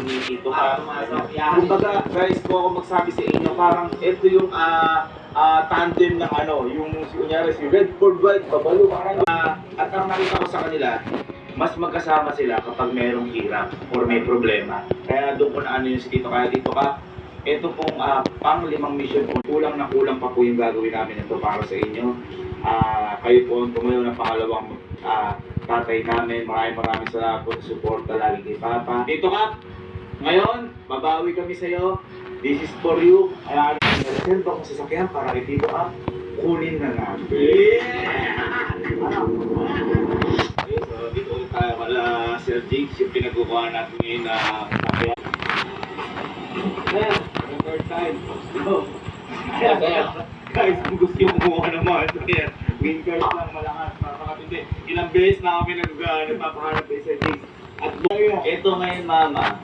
ni Tito Ka. Kumbaga, guys, kung ako magsabi sa inyo, parang ito yung tandem ng ano, yung kunyari si Redford White, Babalo, parang at ang nakita ko sa kanila, mas magkasama sila kapag merong hirap or may problema. Kaya doon ko na ano yung si Tito Ka. Tito Ka, ito pong pang-limang mission po, kulang na kulang pa po yung gagawin namin ito para sa inyo. Kayo po ang tumayo ng pangalawang tatay namin. Maraming salamat po sa suporta lagi kay Papa. Tito Ka, ngayon, babawi kami sa iyo. This is for you. Reserve akong sasakyan para kay Tito Ka. Kunin na natin. Yeah! Okay, so dito ulit tayo kala Sir Jigs, yung pinagkukuha natin ngayon na kapya. Ayan, third time. So, guys, kung gusto yung kumuha ng mga ito yan, win cards lang, malakas, napakatindi. Ilang beses na kami nagpapahanap kay Sir Jigs. At ito ngayon, mama,